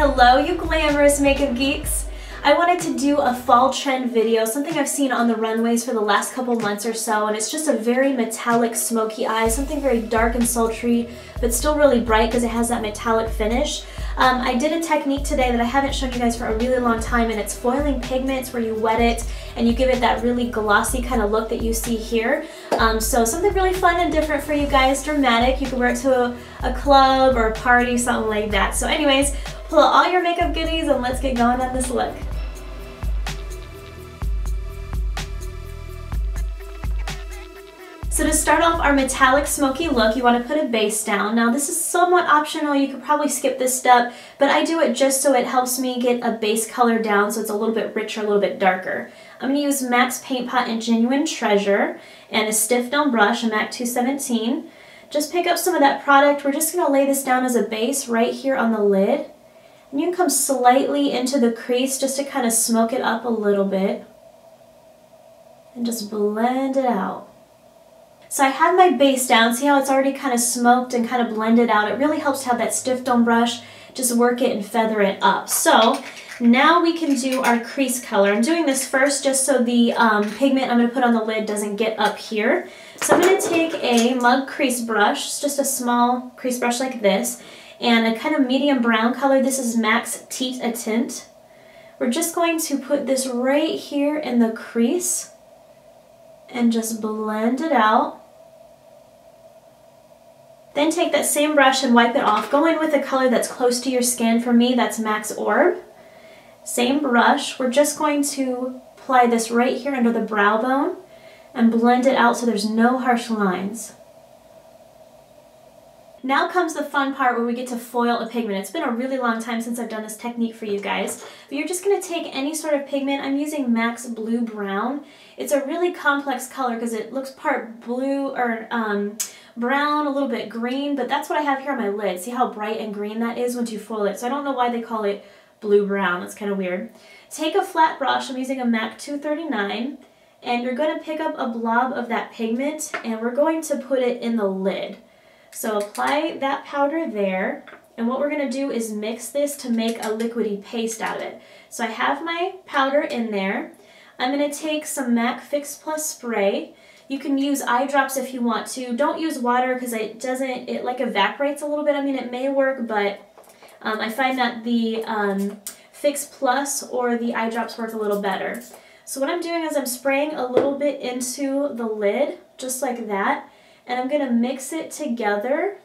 Hello, you glamorous makeup geeks! I wanted to do a fall trend video, something I've seen on the runways for the last couple months or so, and it's just a very metallic smoky eye, something very dark and sultry, but still really bright because it has that metallic finish. I did a technique today that I haven't shown you guys for a really long time, and it's foiling pigments where you wet it and you give it that really glossy kind of look that you see here. So something really fun and different for you guys, dramatic. You can wear it to a club or a party, something like that. So anyways, pull out all your makeup goodies and let's get going on this look. So to start off our metallic smoky look, you want to put a base down. Now this is somewhat optional, you could probably skip this step, but I do it just so it helps me get a base color down so it's a little bit richer, a little bit darker. I'm going to use MAC's Paint Pot in Genuine Treasure and a stiff down brush, a MAC 217. Just pick up some of that product. We're just going to lay this down as a base right here on the lid. And you can come slightly into the crease just to kind of smoke it up a little bit. And just blend it out. So I have my base down. See how it's already kind of smoked and kind of blended out? It really helps to have that stiff dome brush. Just work it and feather it up. So now we can do our crease color. I'm doing this first just so the pigment I'm going to put on the lid doesn't get up here. So I'm going to take a mug crease brush, just a small crease brush like this, and a kind of medium brown color. This is MAC's Tint. We're just going to put this right here in the crease and just blend it out. Then take that same brush and wipe it off. Go in with a color that's close to your skin. For me, that's MAC's Orb. Same brush. We're just going to apply this right here under the brow bone and blend it out so there's no harsh lines. Now comes the fun part where we get to foil a pigment. It's been a really long time since I've done this technique for you guys. But you're just going to take any sort of pigment. I'm using MAC's Blue Brown. It's a really complex color because it looks part blue or brown, a little bit green, but that's what I have here on my lid. See how bright and green that is once you foil it? So I don't know why they call it blue-brown. That's kind of weird. Take a flat brush. I'm using a MAC 239, and you're going to pick up a blob of that pigment, and we're going to put it in the lid. So apply that powder there, and what we're going to do is mix this to make a liquidy paste out of it. So I have my powder in there. I'm going to take some MAC Fix Plus spray. You can use eye drops if you want to. Don't use water because it like evaporates a little bit. I mean, it may work, but I find that the Fix Plus or the eye drops work a little better. So what I'm doing is I'm spraying a little bit into the lid, just like that, and I'm going to mix it together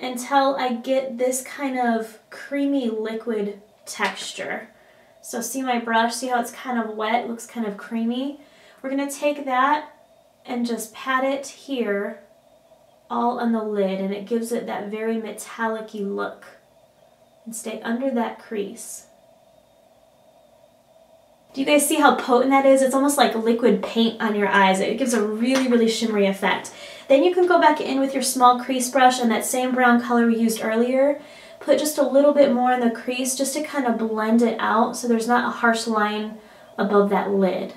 until I get this kind of creamy liquid texture. So see my brush, see how it's kind of wet, looks kind of creamy? We're going to take that and just pat it here all on the lid, and it gives it that very metallic-y look. And stay under that crease. Do you guys see how potent that is? It's almost like liquid paint on your eyes. It gives a really, really shimmery effect. Then you can go back in with your small crease brush and that same brown color we used earlier. Put just a little bit more in the crease just to kind of blend it out so there's not a harsh line above that lid.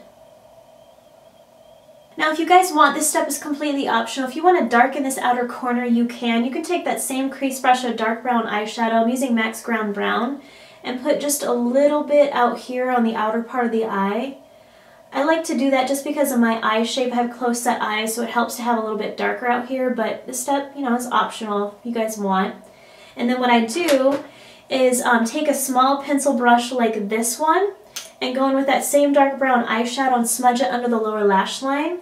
Now if you guys want, this step is completely optional. If you want to darken this outer corner, you can. You can take that same crease brush, a dark brown eyeshadow. I'm using MAC's Ground Brown, and put just a little bit out here on the outer part of the eye. I like to do that just because of my eye shape. I have close set eyes, so it helps to have a little bit darker out here, but this step, you know, is optional if you guys want. And then what I do is take a small pencil brush like this one and go in with that same dark brown eyeshadow and smudge it under the lower lash line.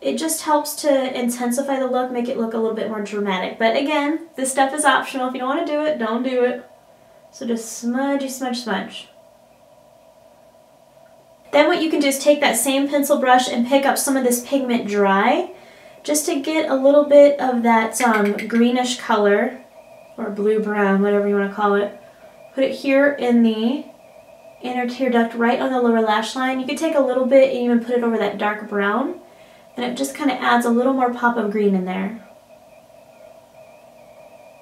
It just helps to intensify the look, make it look a little bit more dramatic. But again, this step is optional. If you don't want to do it, don't do it. So just smudge, smudge, smudge. Then what you can do is take that same pencil brush and pick up some of this pigment dry, just to get a little bit of that greenish color, or blue-brown, whatever you want to call it. Put it here in the inner tear duct right on the lower lash line. You could take a little bit and even put it over that dark brown, and it just kind of adds a little more pop of green in there.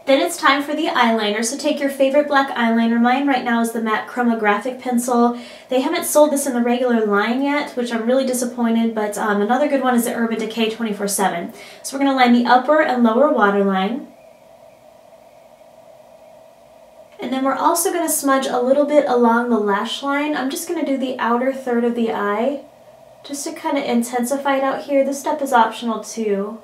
Then it's time for the eyeliner, so take your favorite black eyeliner. Mine right now is the MAC Chromographic pencil. They haven't sold this in the regular line yet, which I'm really disappointed, but another good one is the Urban Decay 24/7. So we're going to line the upper and lower waterline. And then we're also going to smudge a little bit along the lash line. I'm just going to do the outer third of the eye just to kind of intensify it out here. This step is optional too.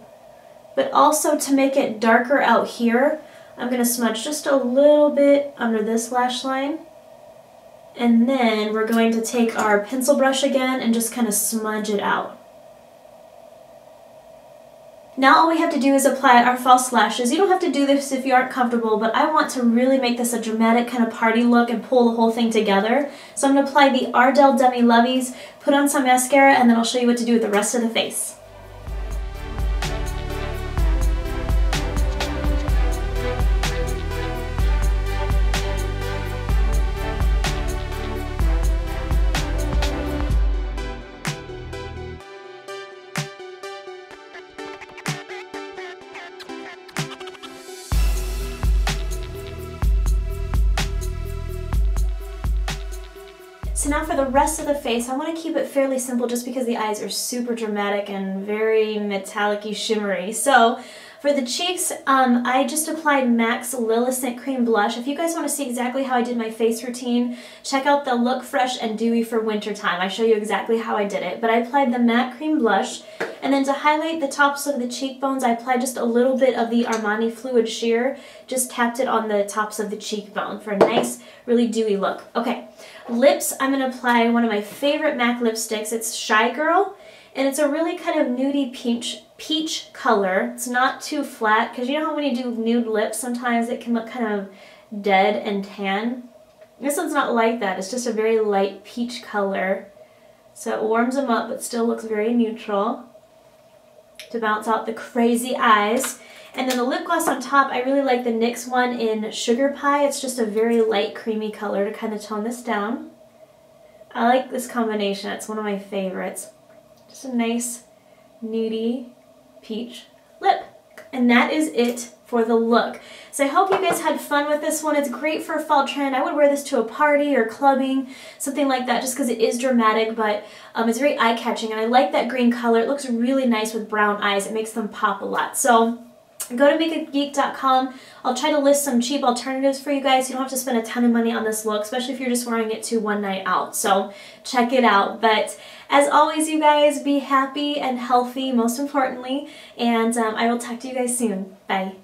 But also to make it darker out here, I'm going to smudge just a little bit under this lash line. And then we're going to take our pencil brush again and just kind of smudge it out. Now all we have to do is apply our false lashes. You don't have to do this if you aren't comfortable, but I want to really make this a dramatic kind of party look and pull the whole thing together. So I'm going to apply the Ardell Demi Lovies, put on some mascara, and then I'll show you what to do with the rest of the face. So now for the rest of the face, I want to keep it fairly simple just because the eyes are super dramatic and very metallic-y, shimmery. So for the cheeks, I just applied MAC's Lilicent Cream Blush. If you guys want to see exactly how I did my face routine, check out the Look Fresh and Dewy for Wintertime. I show you exactly how I did it. But I applied the MAC Cream Blush, and then to highlight the tops of the cheekbones, I applied just a little bit of the Armani Fluid Sheer, just tapped it on the tops of the cheekbone for a nice, really dewy look. Okay. Lips, I'm going to apply one of my favorite MAC lipsticks. It's Shy Girl, and it's a really kind of nudie peach color. It's not too flat, because you know how when you do nude lips, sometimes it can look kind of dead and tan? This one's not like that. It's just a very light peach color. So it warms them up, but still looks very neutral to bounce out the crazy eyes. And then the lip gloss on top, I really like the NYX one in Sugar Pie. It's just a very light creamy color to kind of tone this down. I like this combination. It's one of my favorites. Just a nice nudie peach lip. And that is it for the look. So I hope you guys had fun with this one. It's great for a fall trend. I would wear this to a party or clubbing, something like that, just because it is dramatic, but it's very eye-catching. And I like that green color. It looks really nice with brown eyes. It makes them pop a lot. So go to makeupgeek.com. I'll try to list some cheap alternatives for you guys. You don't have to spend a ton of money on this look, especially if you're just wearing it to one night out. So check it out. But as always, you guys, be happy and healthy, most importantly. And I will talk to you guys soon. Bye.